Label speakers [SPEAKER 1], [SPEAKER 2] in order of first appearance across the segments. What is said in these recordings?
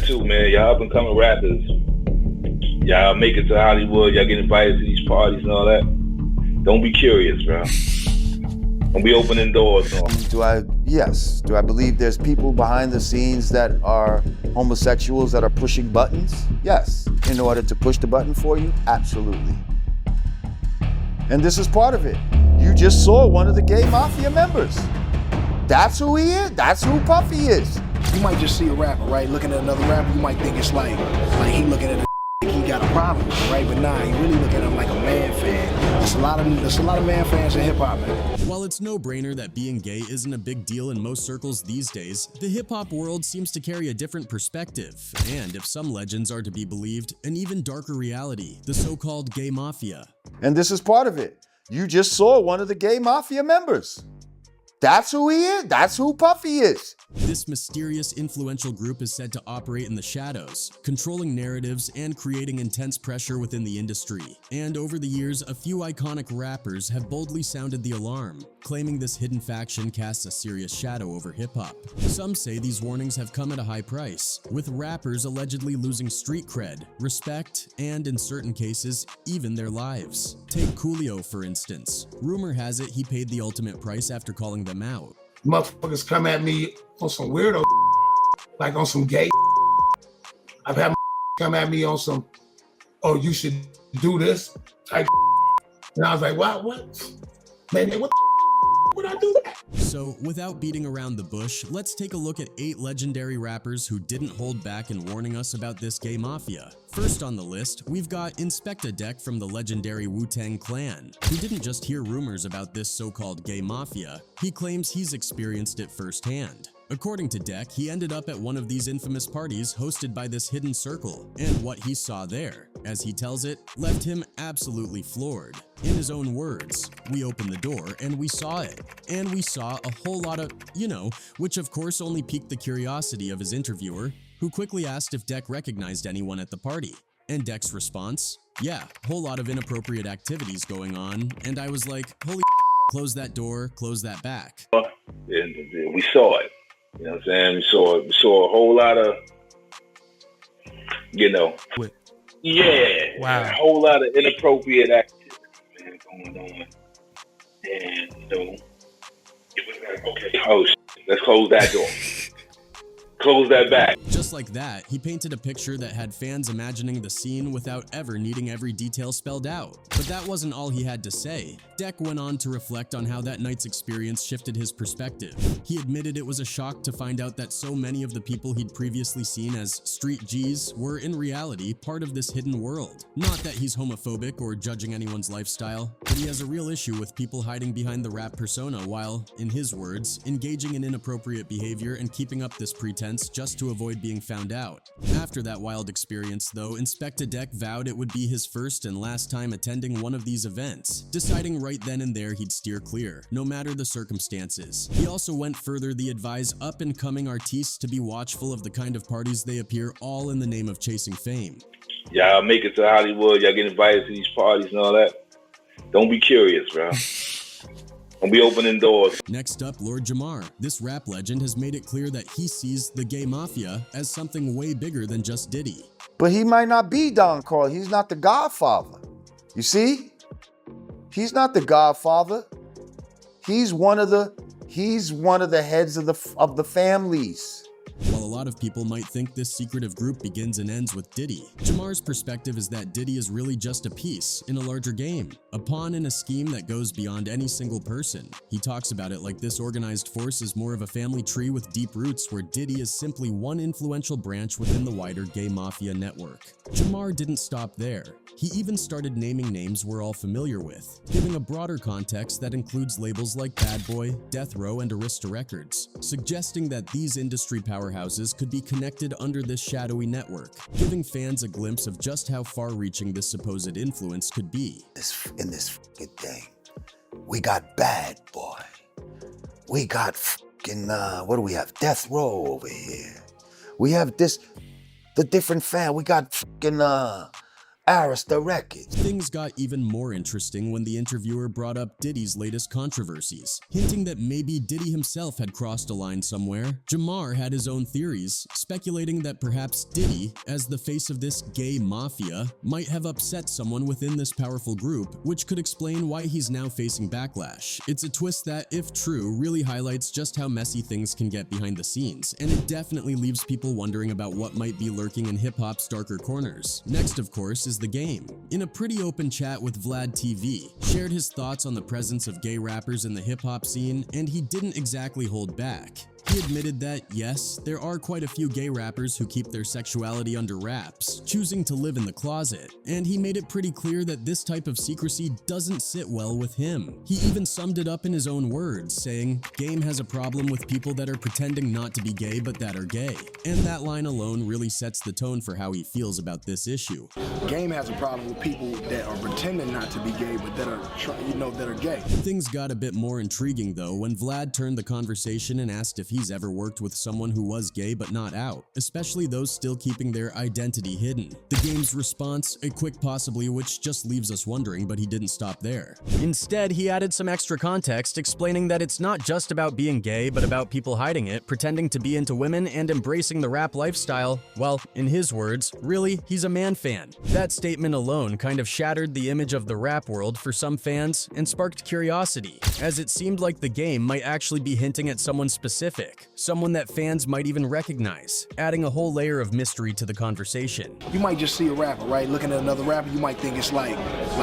[SPEAKER 1] too, man. Y'all up and coming rappers. Y'all make it to Hollywood. Y'all get invited to these parties and all that. Don't be curious, bro. Don't be opening doors. No.
[SPEAKER 2] Yes. Do I believe there's people behind the scenes that are homosexuals that are pushing buttons? Yes. In order to push the button for you? Absolutely. And this is part of it. You just saw one of the gay Mafia members. That's who he is. That's who Puffy is.
[SPEAKER 3] You might just see a rapper, right? Looking at another rapper, you might think it's like he looking at a like he got a problem, right? But nah, he really looking at him like a man fan. There's a lot of man fans in hip hop, man.
[SPEAKER 4] While it's no brainer that being gay isn't a big deal in most circles these days, the hip hop world seems to carry a different perspective, and if some legends are to be believed, an even darker reality, the so-called gay mafia.
[SPEAKER 2] And this is part of it. You just saw one of the gay Mafia members. That's who he is. That's who Puffy is.
[SPEAKER 4] This mysterious, influential group is said to operate in the shadows, controlling narratives and creating intense pressure within the industry. And over the years, a few iconic rappers have boldly sounded the alarm, claiming this hidden faction casts a serious shadow over hip-hop. Some say these warnings have come at a high price, with rappers allegedly losing street cred, respect, and in certain cases, even their lives. Take Coolio, for instance. Rumor has it he paid the ultimate price after calling them out.
[SPEAKER 5] Motherfuckers come at me on some weirdo, like on some gay. I've had come at me on some, oh, you should do this type. And I was like, what? Man, what would I do that?
[SPEAKER 4] So, without beating around the bush, let's take a look at 8 legendary rappers who didn't hold back in warning us about this gay mafia. First on the list, we've got Inspectah Deck from the legendary Wu-Tang Clan, who didn't just hear rumors about this so-called gay mafia, he claims he's experienced it firsthand. According to Deck, he ended up at one of these infamous parties hosted by this hidden circle, and what he saw there, as he tells it, left him absolutely floored. In his own words, we opened the door and we saw it. And we saw a whole lot of, which of course only piqued the curiosity of his interviewer, who quickly asked if Deck recognized anyone at the party. And Deck's response, yeah, whole lot of inappropriate activities going on, and I was like, holy close that door, close that back.
[SPEAKER 1] We saw it. You know what I'm saying? We saw a whole lot of,
[SPEAKER 6] Wow.
[SPEAKER 1] A whole lot of inappropriate activities, man, going on. And, it was like, okay, let's close that door. Close that back.
[SPEAKER 4] Just like that, he painted a picture that had fans imagining the scene without ever needing every detail spelled out. But that wasn't all he had to say. Deck went on to reflect on how that night's experience shifted his perspective. He admitted it was a shock to find out that so many of the people he'd previously seen as street G's were in reality part of this hidden world. Not that he's homophobic or judging anyone's lifestyle, but he has a real issue with people hiding behind the rap persona while, in his words, engaging in inappropriate behavior and keeping up this pretense just to avoid being found out. After that wild experience, though, Inspectah Deck vowed it would be his first and last time attending one of these events, deciding right then and there he'd steer clear, no matter the circumstances. He also went further to advise up-and-coming artists to be watchful of the kind of parties they appear, all in the name of chasing fame.
[SPEAKER 1] Y'all make it to Hollywood, y'all get invited to these parties and all that. Don't be curious, bro. Don't be opening doors.
[SPEAKER 4] Next up, Lord Jamar. This rap legend has made it clear that he sees the gay mafia as something way bigger than just Diddy.
[SPEAKER 2] But he might not be Don Carl. He's not the Godfather. You see? He's not the Godfather. He's one of the heads of the families.
[SPEAKER 4] While a lot of people might think this secretive group begins and ends with Diddy, Jamar's perspective is that Diddy is really just a piece in a larger game, a pawn in a scheme that goes beyond any single person. He talks about it like this organized force is more of a family tree with deep roots, where Diddy is simply one influential branch within the wider gay mafia network. Jamar didn't stop there. He even started naming names we're all familiar with, giving a broader context that includes labels like Bad Boy, Death Row, and Arista Records, suggesting that these industry powerhouses could be connected under this shadowy network, giving fans a glimpse of just how far-reaching this supposed influence could be.
[SPEAKER 2] In this fucking thing, we got Bad Boy. We got fucking, what do we have? Death Row over here. We have the different fan. We got fucking, Arista Records.
[SPEAKER 4] Things got even more interesting when the interviewer brought up Diddy's latest controversies, hinting that maybe Diddy himself had crossed a line somewhere. Jamar had his own theories, speculating that perhaps Diddy, as the face of this gay mafia, might have upset someone within this powerful group, which could explain why he's now facing backlash. It's a twist that, if true, really highlights just how messy things can get behind the scenes, and it definitely leaves people wondering about what might be lurking in hip-hop's darker corners. Next, of course, is The Game. In a pretty open chat with Vlad TV, shared his thoughts on the presence of gay rappers in the hip-hop scene, and he didn't exactly hold back. He admitted that, yes, there are quite a few gay rappers who keep their sexuality under wraps, choosing to live in the closet, and he made it pretty clear that this type of secrecy doesn't sit well with him. He even summed it up in his own words, saying, "Game has a problem with people that are pretending not to be gay but that are gay." And that line alone really sets the tone for how he feels about this issue.
[SPEAKER 3] Game has a problem with people that are pretending not to be gay but that are, that are gay.
[SPEAKER 4] Things got a bit more intriguing though when Vlad turned the conversation and asked if he's ever worked with someone who was gay but not out, especially those still keeping their identity hidden. The Game's response, a quick possibly, which just leaves us wondering, but he didn't stop there. Instead, he added some extra context, explaining that it's not just about being gay, but about people hiding it, pretending to be into women, and embracing the rap lifestyle. Well, in his words, really, he's a man fan. That statement alone kind of shattered the image of the rap world for some fans and sparked curiosity, as it seemed like The Game might actually be hinting at someone specific. Someone that fans might even recognize, adding a whole layer of mystery to the conversation.
[SPEAKER 3] You might just see a rapper, right? Looking at another rapper, you might think it's like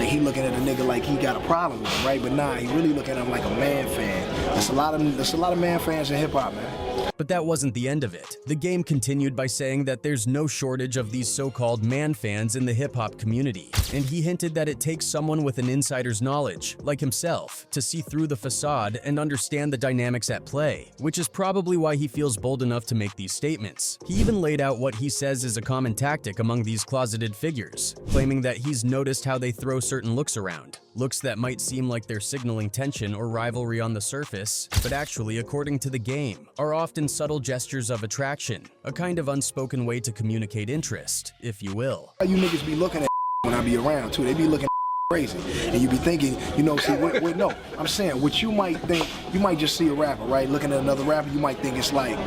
[SPEAKER 3] he looking at a nigga like he got a problem with him, right? But nah, he really looking at him like a man fan. There's a lot of man fans in hip hop, man.
[SPEAKER 4] But that wasn't the end of it. The Game continued by saying that there's no shortage of these so-called man fans in the hip-hop community, and he hinted that it takes someone with an insider's knowledge, like himself, to see through the facade and understand the dynamics at play, which is probably why he feels bold enough to make these statements. He even laid out what he says is a common tactic among these closeted figures, claiming that he's noticed how they throw certain looks around. Looks that might seem like they're signaling tension or rivalry on the surface, but actually, according to The Game, are often subtle gestures of attraction, a kind of unspoken way to communicate interest, if you will.
[SPEAKER 3] You niggas be looking at when I be around too, they be looking crazy, and you be thinking, wait, no, I'm saying what you might think, you might just see a rapper, right? Looking at another rapper, you might think it's like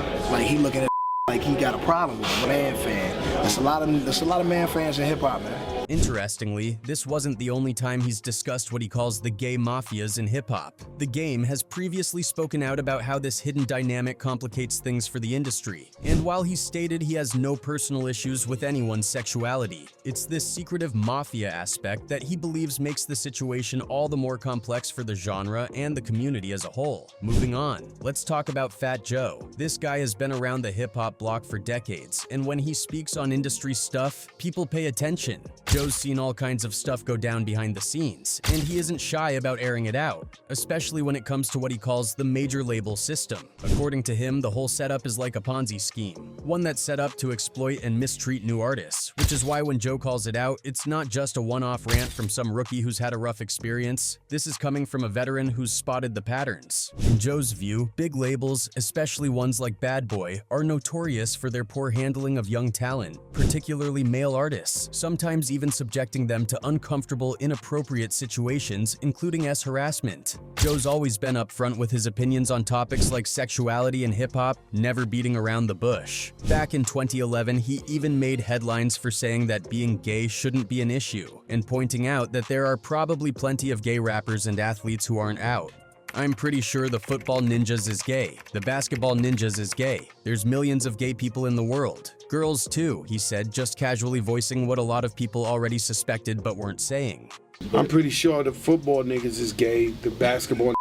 [SPEAKER 3] he looking at like he got a problem with him, a man fan. There's a lot of man fans in hip hop, man.
[SPEAKER 4] Interestingly, this wasn't the only time he's discussed what he calls the gay mafias in hip-hop. The Game has previously spoken out about how this hidden dynamic complicates things for the industry, and while he stated he has no personal issues with anyone's sexuality, it's this secretive mafia aspect that he believes makes the situation all the more complex for the genre and the community as a whole. Moving on, let's talk about Fat Joe. This guy has been around the hip-hop block for decades, and when he speaks on industry stuff, people pay attention. Joe's seen all kinds of stuff go down behind the scenes, and he isn't shy about airing it out, especially when it comes to what he calls the major label system. According to him, the whole setup is like a Ponzi scheme, one that's set up to exploit and mistreat new artists, which is why when Joe calls it out, it's not just a one-off rant from some rookie who's had a rough experience. This is coming from a veteran who's spotted the patterns. In Joe's view, big labels, especially ones like Bad Boy, are notorious for their poor handling of young talent, particularly male artists, sometimes even subjecting them to uncomfortable, inappropriate situations, including harassment. Joe's always been upfront with his opinions on topics like sexuality and hip-hop, never beating around the bush. Back in 2011, he even made headlines for saying that being gay shouldn't be an issue, and pointing out that there are probably plenty of gay rappers and athletes who aren't out. I'm pretty sure the football ninjas is gay. The basketball ninjas is gay. There's millions of gay people in the world. Girls too, he said, just casually voicing what a lot of people already suspected but weren't saying.
[SPEAKER 6] I'm pretty sure the football niggas is gay. The basketball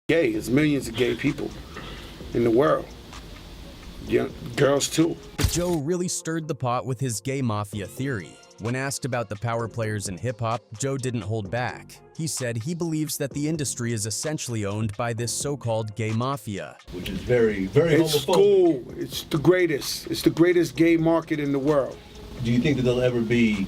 [SPEAKER 6] gay. There's millions of gay people in the world. Yeah, girls too.
[SPEAKER 4] But Joe really stirred the pot with his gay mafia theory. When asked about the power players in hip-hop, Joe didn't hold back. He said he believes that the industry is essentially owned by this so-called gay mafia.
[SPEAKER 7] Which is very, very homophobic.
[SPEAKER 6] It's cool. It's the greatest. It's the greatest gay market in the world.
[SPEAKER 7] Do you think that there'll ever be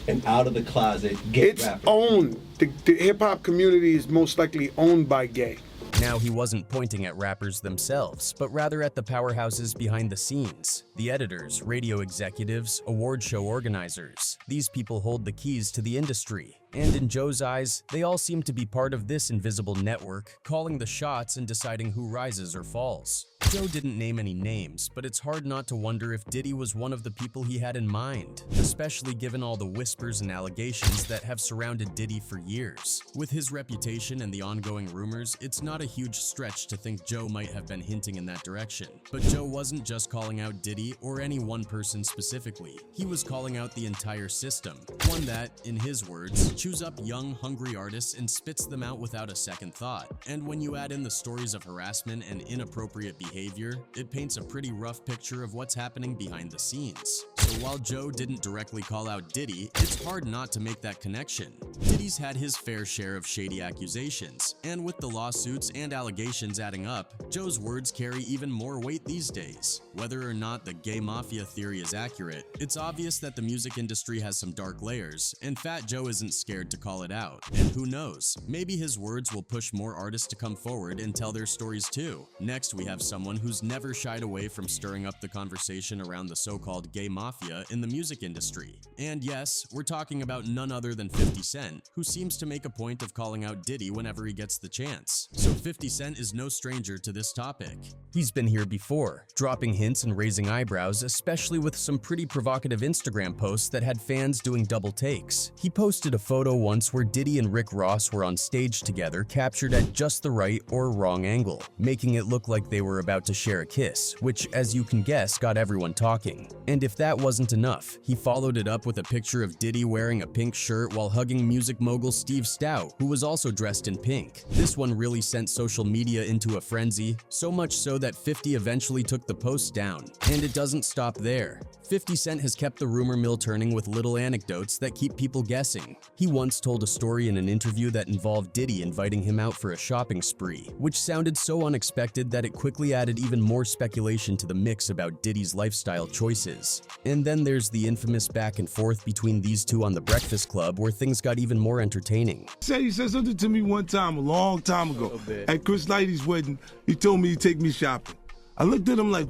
[SPEAKER 7] an out-of-the-closet gay rapper?
[SPEAKER 6] It's owned. The hip-hop community is most likely owned by gay.
[SPEAKER 4] Now, he wasn't pointing at rappers themselves, but rather at the powerhouses behind the scenes. The editors, radio executives, award show organizers. These people hold the keys to the industry. And in Joe's eyes, they all seem to be part of this invisible network, calling the shots and deciding who rises or falls. Joe didn't name any names, but it's hard not to wonder if Diddy was one of the people he had in mind, especially given all the whispers and allegations that have surrounded Diddy for years. With his reputation and the ongoing rumors, it's not a huge stretch to think Joe might have been hinting in that direction. But Joe wasn't just calling out Diddy or any one person specifically. He was calling out the entire system, one that, in his words, chews up young, hungry artists and spits them out without a second thought. And when you add in the stories of harassment and inappropriate behavior, it paints a pretty rough picture of what's happening behind the scenes. So while Joe didn't directly call out Diddy, it's hard not to make that connection. Diddy's had his fair share of shady accusations, and with the lawsuits and allegations adding up, Joe's words carry even more weight these days. Whether or not the gay mafia theory is accurate, it's obvious that the music industry has some dark layers, and Fat Joe isn't scared to call it out. And who knows, maybe his words will push more artists to come forward and tell their stories too. Next, we have someone who's never shied away from stirring up the conversation around the so-called gay mafia in the music industry. And yes, we're talking about none other than 50 Cent, who seems to make a point of calling out Diddy whenever he gets the chance. So 50 Cent is no stranger to this topic. He's been here before, dropping hints and raising eyebrows, especially with some pretty provocative Instagram posts that had fans doing double takes. He posted a photo once where Diddy and Rick Ross were on stage together, captured at just the right or wrong angle, making it look like they were about to share a kiss, which, as you can guess, got everyone talking. And if that wasn't enough, he followed it up with a picture of Diddy wearing a pink shirt while hugging music mogul Steve Stout, who was also dressed in pink. This one really sent social media into a frenzy, so much so that 50 eventually took the post down. And it doesn't stop there. 50 Cent has kept the rumor mill turning with little anecdotes that keep people guessing. He once told a story in an interview that involved Diddy inviting him out for a shopping spree, which sounded so unexpected that it quickly added even more speculation to the mix about Diddy's lifestyle choices. And then there's the infamous back and forth between these two on The Breakfast Club, where things got even more entertaining.
[SPEAKER 8] He said something to me one time, a long time ago, at Chris Lighty's wedding. He told me he'd take me shopping. I looked at him like,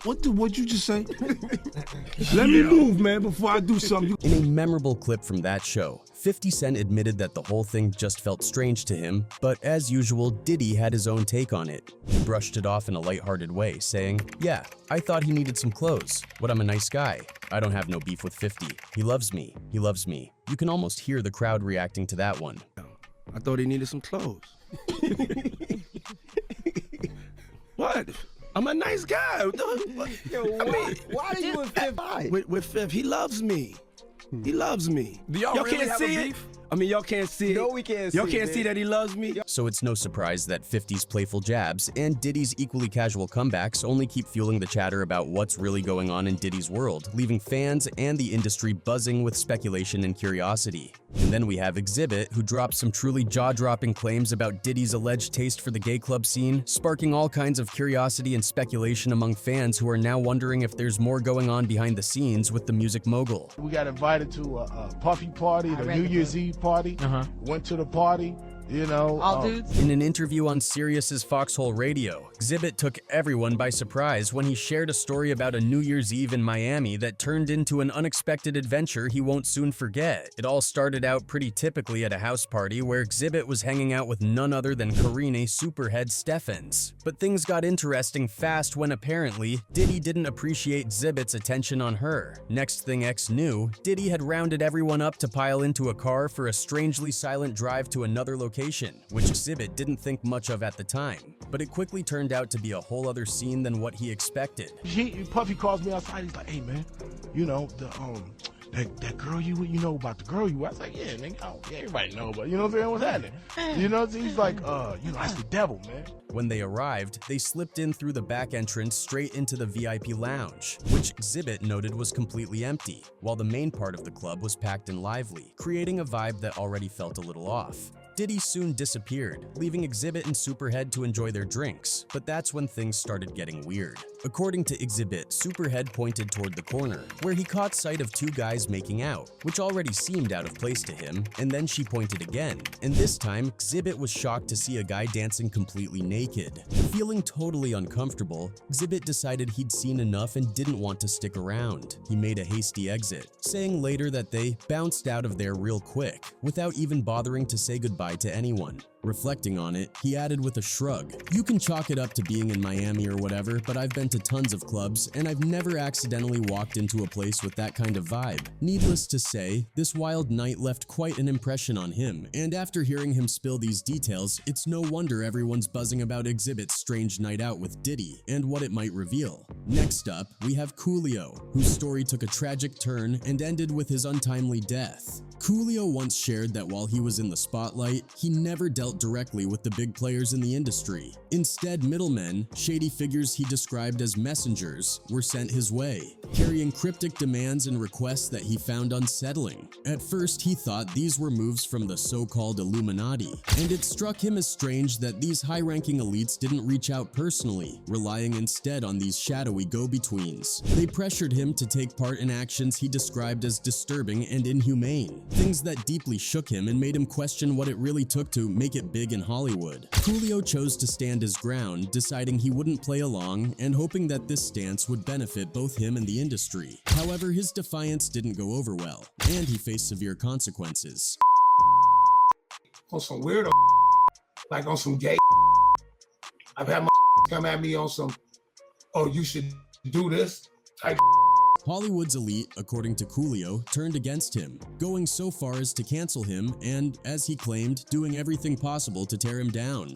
[SPEAKER 8] what'd you just say? Let me move, man, before I do something.
[SPEAKER 4] In a memorable clip from that show, 50 Cent admitted that the whole thing just felt strange to him, but as usual, Diddy had his own take on it. He brushed it off in a lighthearted way, saying, "Yeah, I thought he needed some clothes, but I'm a nice guy. I don't have no beef with 50. He loves me. He loves me." You can almost hear the crowd reacting to that one.
[SPEAKER 8] I thought he needed some clothes. What? I'm a nice guy.
[SPEAKER 9] Yo, why are you with Fifth?
[SPEAKER 8] With Fifth, he loves me. He loves me.
[SPEAKER 9] Do y'all really
[SPEAKER 8] can't
[SPEAKER 9] have
[SPEAKER 8] see
[SPEAKER 9] a
[SPEAKER 8] it?
[SPEAKER 9] beef?
[SPEAKER 8] I mean, y'all can't see it.
[SPEAKER 9] No, we can't see
[SPEAKER 8] Y'all
[SPEAKER 9] it,
[SPEAKER 8] can't
[SPEAKER 9] man.
[SPEAKER 8] see that he loves me.
[SPEAKER 4] So it's no surprise that 50's playful jabs and Diddy's equally casual comebacks only keep fueling the chatter about what's really going on in Diddy's world, leaving fans and the industry buzzing with speculation and curiosity. And then we have Exhibit, who dropped some truly jaw-dropping claims about Diddy's alleged taste for the gay club scene, sparking all kinds of curiosity and speculation among fans who are now wondering if there's more going on behind the scenes with the music mogul.
[SPEAKER 3] We got invited to a Puffy party, the New Year's Eve party. Went to the party, you know.
[SPEAKER 10] All dudes?
[SPEAKER 4] In an interview on Sirius's Foxhole Radio, Exhibit took everyone by surprise when he shared a story about a New Year's Eve in Miami that turned into an unexpected adventure he won't soon forget. It all started out pretty typically at a house party where Exhibit was hanging out with none other than Karine Superhead Steffens. But things got interesting fast when apparently Diddy didn't appreciate Exhibit's attention on her. Next thing X knew, Diddy had rounded everyone up to pile into a car for a strangely silent drive to another location, which Exhibit didn't think much of at the time. But it quickly turned out to be a whole other scene than what he expected.
[SPEAKER 3] Puffy calls me outside. He's like, "Hey man, you know that girl you know about the girl you." I was like, "Yeah, nigga, yeah, everybody know, but you know what I'm saying? What's happening?" You know, he's like, that's the devil, man."
[SPEAKER 4] When they arrived, they slipped in through the back entrance straight into the VIP lounge, which Exhibit noted was completely empty, while the main part of the club was packed and lively, creating a vibe that already felt a little off. Diddy soon disappeared, leaving Exhibit and Superhead to enjoy their drinks, but that's when things started getting weird. According to Exhibit, Superhead pointed toward the corner, where he caught sight of two guys making out, which already seemed out of place to him, and then she pointed again, and this time, Exhibit was shocked to see a guy dancing completely naked. Feeling totally uncomfortable, Exhibit decided he'd seen enough and didn't want to stick around. He made a hasty exit, saying later that they bounced out of there real quick, without even bothering to say goodbye to anyone. Reflecting on it, he added with a shrug, "You can chalk it up to being in Miami or whatever, but I've been to tons of clubs, and I've never accidentally walked into a place with that kind of vibe." Needless to say, this wild night left quite an impression on him, and after hearing him spill these details, it's no wonder everyone's buzzing about Exhibit's strange night out with Diddy and what it might reveal. Next up, we have Coolio, whose story took a tragic turn and ended with his untimely death. Coolio once shared that while he was in the spotlight, he never dealt directly with the big players in the industry. Instead, middlemen, shady figures he described as messengers, were sent his way, carrying cryptic demands and requests that he found unsettling. At first, he thought these were moves from the so-called Illuminati, and it struck him as strange that these high-ranking elites didn't reach out personally, relying instead on these shadowy go-betweens. They pressured him to take part in actions he described as disturbing and inhumane, things that deeply shook him and made him question what it really took to make it big in Hollywood. Coolio chose to stand his ground, deciding he wouldn't play along and hoping that this stance would benefit both him and the industry. However, his defiance didn't go over well, and he faced severe consequences.
[SPEAKER 5] On some weirdo, like on some gay. I've had my come at me on some, "Oh, you should do this" type.
[SPEAKER 4] Hollywood's elite, according to Coolio, turned against him, going so far as to cancel him and, as he claimed, doing everything possible to tear him down.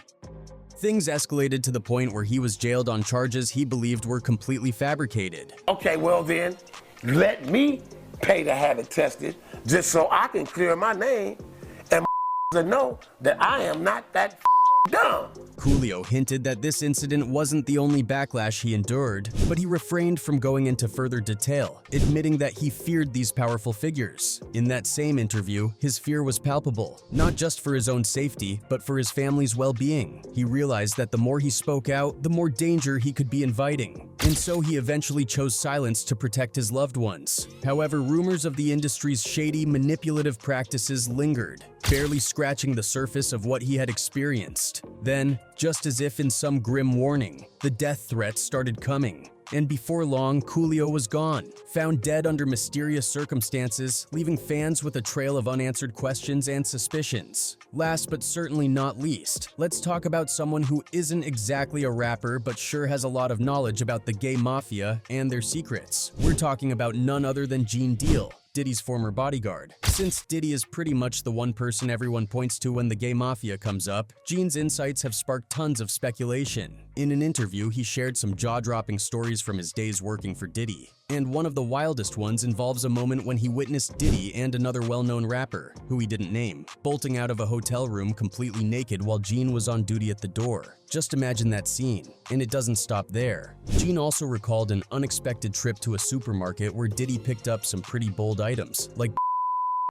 [SPEAKER 4] Things escalated to the point where he was jailed on charges he believed were completely fabricated.
[SPEAKER 10] Okay, well then, let me pay to have it tested, just so I can clear my name and to know that I am not that dumb.
[SPEAKER 4] Coolio hinted that this incident wasn't the only backlash he endured, but he refrained from going into further detail, admitting that he feared these powerful figures. In that same interview, his fear was palpable, not just for his own safety, but for his family's well-being. He realized that the more he spoke out, the more danger he could be inviting, and so he eventually chose silence to protect his loved ones. However, rumors of the industry's shady, manipulative practices lingered, barely scratching the surface of what he had experienced. Then, just as if in some grim warning, the death threats started coming. And before long, Coolio was gone, found dead under mysterious circumstances, leaving fans with a trail of unanswered questions and suspicions. Last but certainly not least, let's talk about someone who isn't exactly a rapper but sure has a lot of knowledge about the gay mafia and their secrets. We're talking about none other than Gene Deal, Diddy's former bodyguard. Since Diddy is pretty much the one person everyone points to when the gay mafia comes up, Gene's insights have sparked tons of speculation. In an interview, he shared some jaw-dropping stories from his days working for Diddy. And one of the wildest ones involves a moment when he witnessed Diddy and another well-known rapper, who he didn't name, bolting out of a hotel room completely naked while Gene was on duty at the door. Just imagine that scene, and it doesn't stop there. Gene also recalled an unexpected trip to a supermarket where Diddy picked up some pretty bold items, like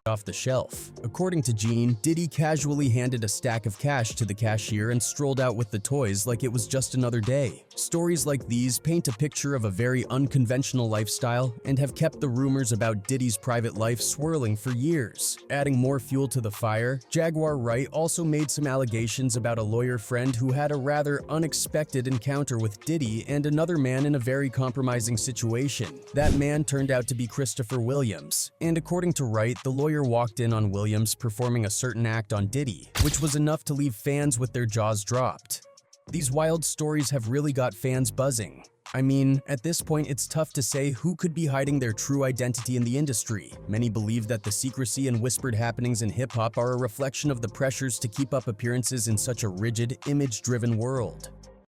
[SPEAKER 4] off the shelf. According to Gene, Diddy casually handed a stack of cash to the cashier and strolled out with the toys like it was just another day. Stories like these paint a picture of a very unconventional lifestyle and have kept the rumors about Diddy's private life swirling for years. Adding more fuel to the fire, Jaguar Wright also made some allegations about a lawyer friend who had a rather unexpected encounter with Diddy and another man in a very compromising situation. That man turned out to be Christopher Williams, and according to Wright, the lawyer walked in on Williams performing a certain act on Diddy, which was enough to leave fans with their jaws dropped. These wild stories have really got fans buzzing. I mean, at this point, it's tough to say who could be hiding their true identity in the industry. Many believe that the secrecy and whispered happenings in hip-hop are a reflection of the pressures to keep up appearances in such a rigid, image-driven world.